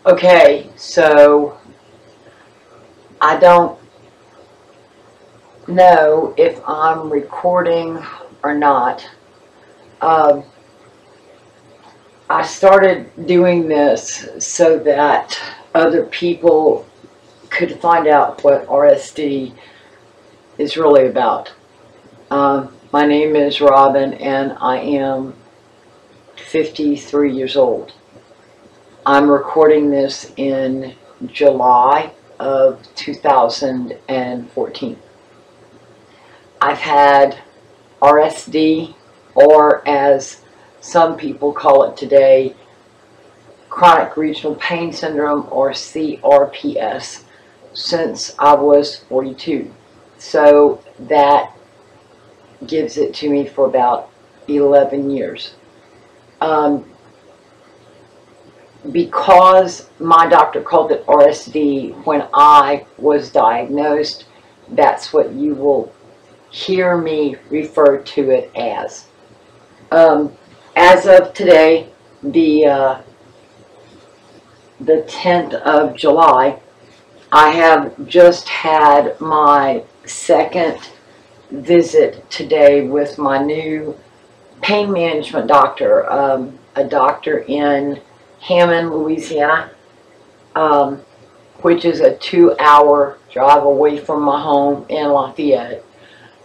Okay, so I don't know if I'm recording or not. Um, I started doing this so that other people could find out what RSD is really about. My name is Robin and I am 53 years old. I'm recording this in July of 2014. I've had RSD, or as some people call it today, chronic regional pain syndrome, or CRPS, since I was 42. So that gives it to me for about 11 years. Because my doctor called it RSD when I was diagnosed, that's what you will hear me refer to it as. As of today, the 10th of July, I have just had my second visit today with my new pain management doctor, a doctor in Hammond, Louisiana, which is a 2-hour drive away from my home in Lafayette,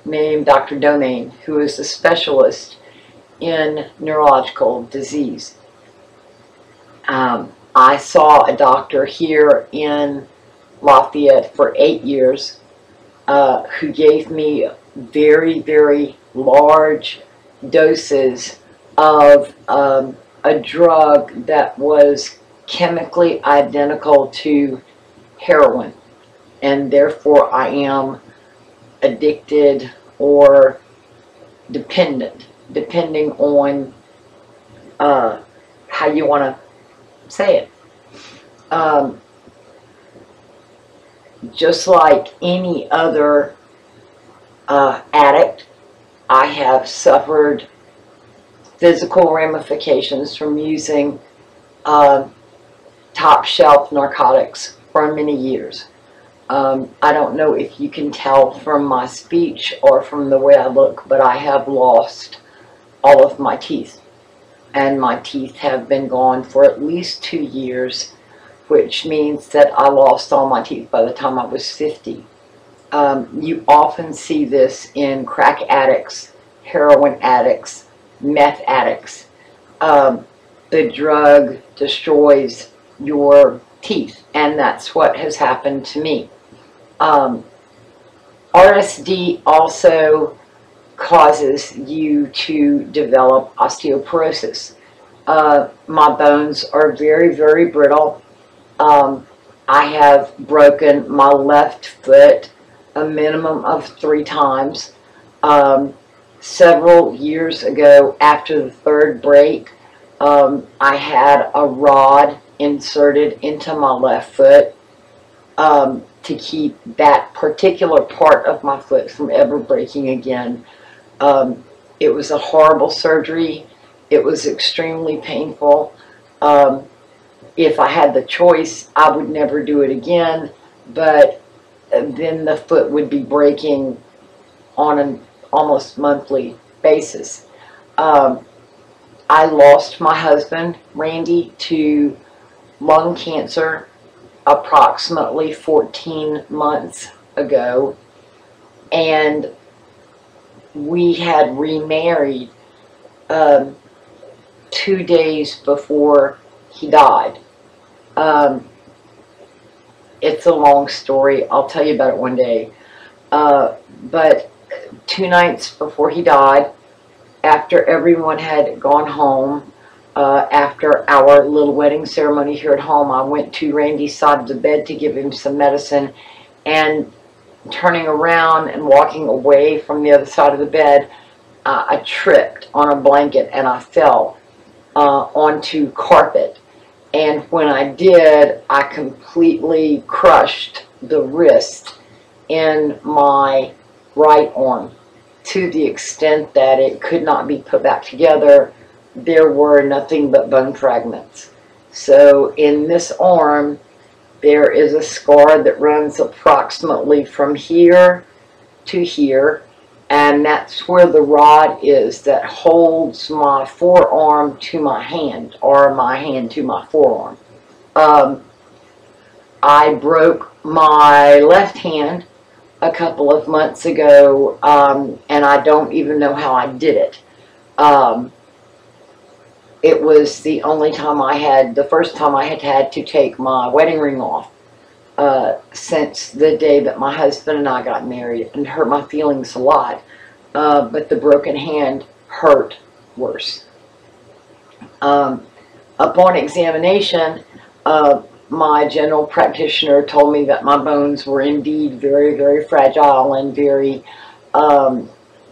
named Dr. Domain, who is a specialist in neurological disease. I saw a doctor here in Lafayette for 8 years who gave me very, very large doses of a drug that was chemically identical to heroin, and therefore I am addicted or dependent, depending on how you want to say it. Just like any other addict, I have suffered physical ramifications from using top shelf narcotics for many years. I don't know if you can tell from my speech or from the way I look, but I have lost all of my teeth. And my teeth have been gone for at least 2 years, which means that I lost all my teeth by the time I was 50. You often see this in crack addicts, heroin addicts, meth addicts. The drug destroys your teeth, and that's what has happened to me. RSD also causes you to develop osteoporosis. My bones are very, very brittle. I have broken my left foot a minimum of 3 times. Several years ago, after the 3rd break, I had a rod inserted into my left foot to keep that particular part of my foot from ever breaking again. It was a horrible surgery. It was extremely painful. If I had the choice, I would never do it again, but then the foot would be breaking on an almost monthly basis. I lost my husband, Randy, to lung cancer approximately 14 months ago, and we had remarried 2 days before he died. It's a long story. I'll tell you about it one day. But 2 nights before he died, after everyone had gone home, after our little wedding ceremony here at home, I went to Randy's side of the bed to give him some medicine, and turning around and walking away from the other side of the bed, I tripped on a blanket and I fell onto carpet. And when I did, I completely crushed the wrist in my right arm to the extent that it could not be put back together. There were nothing but bone fragments. So in this arm, there is a scar that runs approximately from here to here, and that's where the rod is that holds my forearm to my hand, or my hand to my forearm. I broke my left hand a couple of months ago, and I don't even know how I did it. It was the only time the first time I had to take my wedding ring off since the day that my husband and I got married, and hurt my feelings a lot. But the broken hand hurt worse. Upon examination, my general practitioner told me that my bones were indeed very, very fragile and very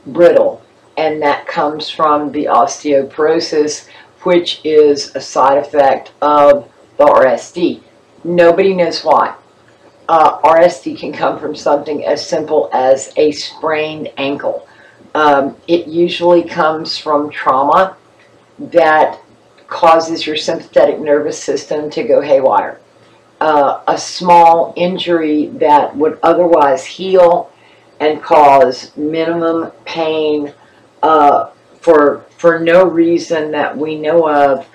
brittle, and that comes from the osteoporosis, which is a side effect of the RSD. Nobody knows why. RSD can come from something as simple as a sprained ankle. It usually comes from trauma that causes your sympathetic nervous system to go haywire. A small injury that would otherwise heal and cause minimum pain for no reason that we know of,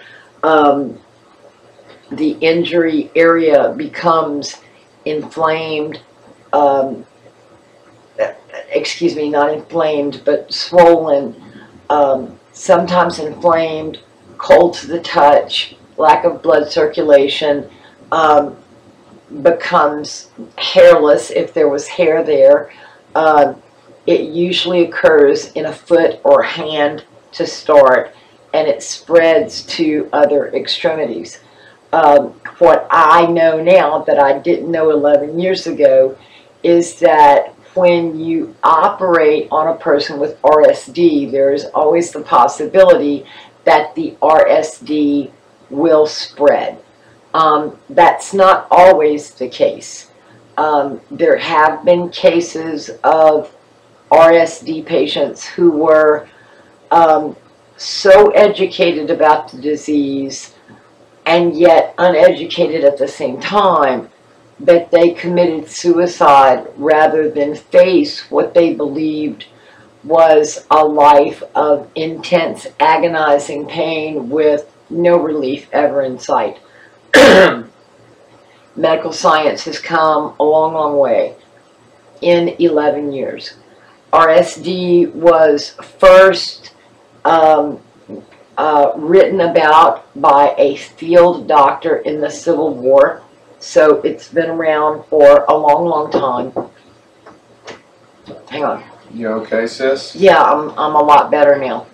the injury area becomes inflamed, excuse me, not inflamed, but swollen, sometimes inflamed, cold to the touch, lack of blood circulation, becomes hairless if there was hair there. It usually occurs in a foot or hand to start, and it spreads to other extremities. What I know now that I didn't know 11 years ago is that when you operate on a person with RSD, there is always the possibility that the RSD will spread. That's not always the case. There have been cases of RSD patients who were so educated about the disease and yet uneducated at the same time that they committed suicide rather than face what they believed was a life of intense, agonizing pain with no relief ever in sight. Medical science has come a long, long way in 11 years. RSD was first written about by a field doctor in the Civil War, so it's been around for a long, long time. Hang on. You okay, sis? Yeah, I'm a lot better now.